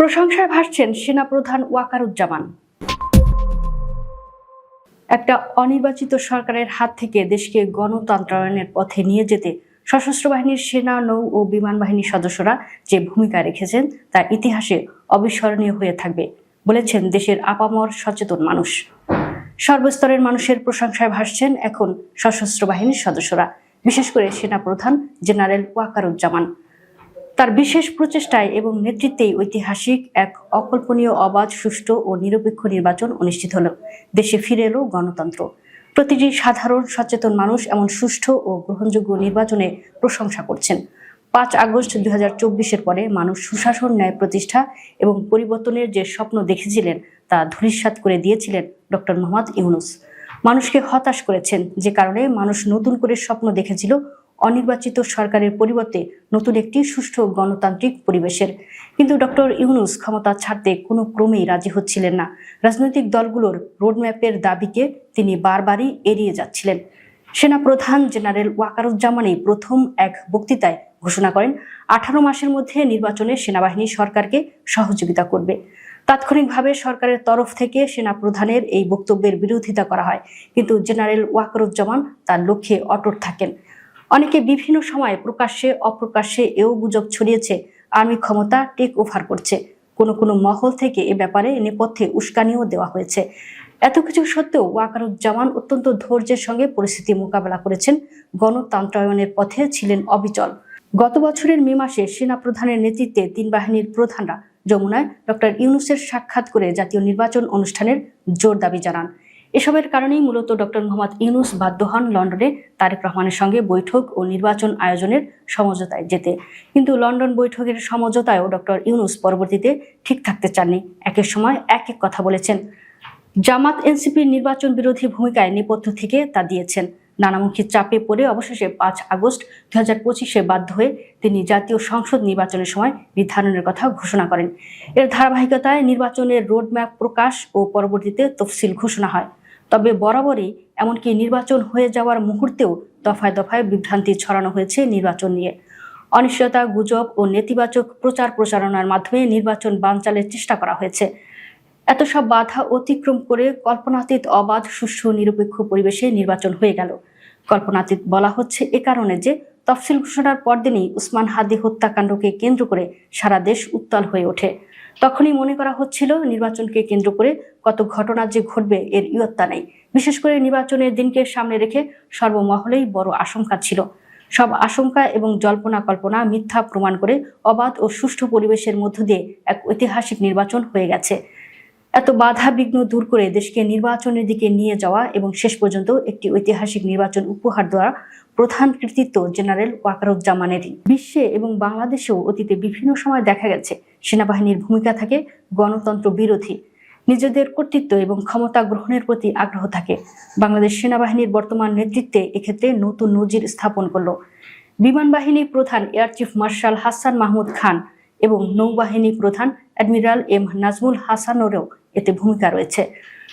প্রশংসায় ভাসছেন সেনাপ্রধান ওয়াকারুজ্জামান। একটা অনির্বাচিত সরকারের হাত থেকে দেশকে গণতন্ত্রায়নের পথে নিয়ে যেতে সশস্ত্র বাহিনীর সেনা, নৌ ও বিমান বাহিনীর সদস্যরা যে ভূমিকা রেখেছেন তা ইতিহাসে অবিস্মরণীয় হয়ে থাকবে বলেছেন দেশের আপামর সচেতন মানুষ। সর্বস্তরের মানুষের প্রশংসায় ভাসছেন এখন সশস্ত্র বাহিনীর সদস্যরা, বিশেষ করে সেনাপ্রধান জেনারেল ওয়াকারুজ্জামান। তার বিশেষ প্রচেষ্টায় এবং নেতৃত্বেই ঐতিহাসিক এক অকল্পনীয়, অবাধ, সুষ্ঠু ও নিরপেক্ষ নির্বাচন অনুষ্ঠিত হল। দেশে ফিরে এলো গণতন্ত্র। প্রতিটি সাধারণ সচেতন মানুষ এমন সুষ্ঠু ও গ্রহণযোগ্য নির্বাচনে প্রশংসা করছেন। 5 আগস্ট 2024-এর পরে মানুষ সুশাসন, ন্যায় প্রতিষ্ঠা এবং পরিবর্তনের যে স্বপ্ন দেখেছিলেন তা ধূলিসাৎ করে দিয়েছিলেন ডক্টর মোহাম্মদ ইউনূস। মানুষকে হতাশ করেছেন, যে কারণে মানুষ নতুন করে স্বপ্ন দেখেছিল অনির্বাচিত সরকারের পরিবর্তে নতুন একটি সুষ্ঠু গণতান্ত্রিক পরিবেশের। কিন্তু ডক্টর ইউনূস ক্ষমতা ছাড়তে কোনো ক্রমেই রাজি হচ্ছিলেন না। রাজনৈতিক দলগুলোর রোডম্যাপের দাবিকে তিনি বারবারই এড়িয়ে যাচ্ছিলেন। সেনাপ্রধান জেনারেল ওয়াকারুজ্জামানই প্রথম এক বক্তৃতায় ঘোষণা করেন 18 মাসের মধ্যে নির্বাচনে সেনাবাহিনী সরকারকে সহযোগিতা করবে। তাৎক্ষণিকভাবে সরকারের তরফ থেকে সেনাপ্রধানের এই বক্তব্যের বিরোধিতা করা হয়, কিন্তু জেনারেল ওয়াকারুজ্জামান তার লক্ষ্যে অটল থাকেন। অনেকে বিভিন্ন সময়ে প্রকাশ্যে অপ্রকাশ্যে এও গুজব ছড়িয়েছে আর্মি ক্ষমতা টেক ওভার করছে। কোনো মহল থেকে এ ব্যাপারে নেপথ্যে উস্কানিও দেওয়া হয়েছে। এত কিছু সত্ত্বেও ওয়াকারুজ্জামান অত্যন্ত ধৈর্যের সঙ্গে পরিস্থিতি মোকাবেলা করেছেন, গণতন্ত্রায়নের পথে ছিলেন অবিচল। গত বছরের মে মাসে সেনাপ্রধানের নেতৃত্বে 3 বাহিনীর প্রধানরা যমুনায় ডক্টর ইউনূসের সাক্ষাৎ করে জাতীয় নির্বাচন অনুষ্ঠানের জোর দাবি জানান। এসবের কারণেই মূলত ডক্টর মোহাম্মদ ইউনূস বাধ্য হন লন্ডনে তারেক রহমানের সঙ্গে বৈঠক ও নির্বাচন আয়োজনের সমঝোতায় যেতে। কিন্তু লন্ডন বৈঠকের সমঝোতায়ও ডক্টর ইউনূস পরবর্তীতে ঠিক থাকতে চাননি। একের সময় এক কথা বলেছেন। জামাত এনসিপির নির্বাচন বিরোধী ভূমিকায় নেপথ্য থেকে তা দিয়েছেন। নানামুখী চাপে পড়ে অবশেষে 5 আগস্ট 2025-এ বাধ্য হয়ে তিনি জাতীয় সংসদ নির্বাচনের সময় নির্ধারণের কথা ঘোষণা করেন। এর ধারাবাহিকতায় নির্বাচনের রোডম্যাপ প্রকাশ ও পরবর্তীতে তফসিল ঘোষণা হয়। তবে বরাবরই, এমনকি নির্বাচন হয়ে যাওয়ার মুহূর্তেও দফায় দফায় বিভ্রান্তি ছড়ানো হয়েছে নির্বাচন নিয়ে। অনিশ্চয়তা, গুজব ও নেতিবাচক প্রচার প্রচারণার মাধ্যমে নির্বাচন বানচালের চেষ্টা করা হয়েছে। এত সব বাধা অতিক্রম করে কল্পনাতীত, অবাধ, সুষ্ঠু, নিরপেক্ষ পরিবেশে নির্বাচন হয়ে গেল। কল্পনাতীত বলা হচ্ছে এ কারণে যে তফসিল ঘোষণার পরদিনই উসমান হাদি হত্যাকাণ্ডকে কেন্দ্র করে সারা দেশ উত্তাল হয়ে ওঠে। তখনই মনে করা হচ্ছিল নির্বাচনকে কেন্দ্র করে কত ঘটনা যে ঘটবে এর ইয়ত্তা নেই। বিশেষ করে নির্বাচনের দিনকে সামনে রেখে সর্বমহলেই বড় আশঙ্কা ছিল। সব আশঙ্কা এবং জল্পনা কল্পনা মিথ্যা প্রমাণ করে অবাধ ও সুষ্ঠু পরিবেশের মধ্য দিয়ে এক ঐতিহাসিক নির্বাচন হয়ে গেছে। এত বাধা বিঘ্ন দূর করে দেশকে নির্বাচনের দিকে নিয়ে যাওয়া এবং শেষ পর্যন্ত একটি ঐতিহাসিক নির্বাচন উপহার দেওয়া প্রধান কৃতিত্ব জেনারেল ওয়াকারুজ্জামানেরই। বিশ্বে এবং বাংলাদেশেও অতীতে বিভিন্ন সময় দেখা গেছে সেনাবাহিনীর ভূমিকা থাকে গণতন্ত্র বিরোধী। নিজেদের কর্তৃত্ব এবং ক্ষমতা গ্রহণের প্রতি আগ্রহ থাকে। বাংলাদেশ সেনাবাহিনীর বর্তমান নেতৃত্বে এক্ষেত্রে নতুন নজির স্থাপন করল। বিমান বাহিনী প্রধান air chief marshal Hasan Mahmud Khan এবং নৌবাহিনী প্রধান অ্যাডমিরাল এম নাজমুল হাসানেরও এতে ভূমিকা রয়েছে।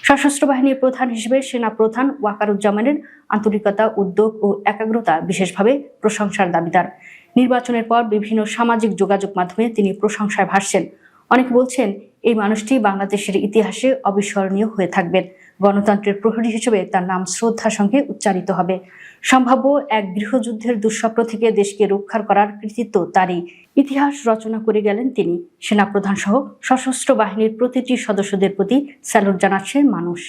সশস্ত্র বাহিনীর প্রধান হিসেবে সেনা প্রধান ওয়াকারুজ্জামানের আন্তরিকতা, উদ্যোগ ও একাগ্রতা বিশেষভাবে প্রশংসার দাবিদার। নির্বাচনের পর বিভিন্ন সামাজিক যোগাযোগ মাধ্যমে তিনি প্রশংসায় ভাসছেন। অনেকে বলছেন এই মানুষটি বাংলাদেশের ইতিহাসে অবিস্মরণীয় হয়ে থাকবেন। গণতন্ত্রের প্রহরী হিসেবে তার নাম শ্রদ্ধার সঙ্গে উচ্চারিত হবে। সম্ভাব্য এক গৃহযুদ্ধের দুঃস্বপ্ন থেকে দেশকে রক্ষা করার কৃতিত্ব তারই। ইতিহাস রচনা করে গেলেন তিনি। সেনাপ্রধান সহ সশস্ত্র বাহিনীর প্রতিটি সদস্যদের প্রতি স্যালুট জানাচ্ছে মানুষ।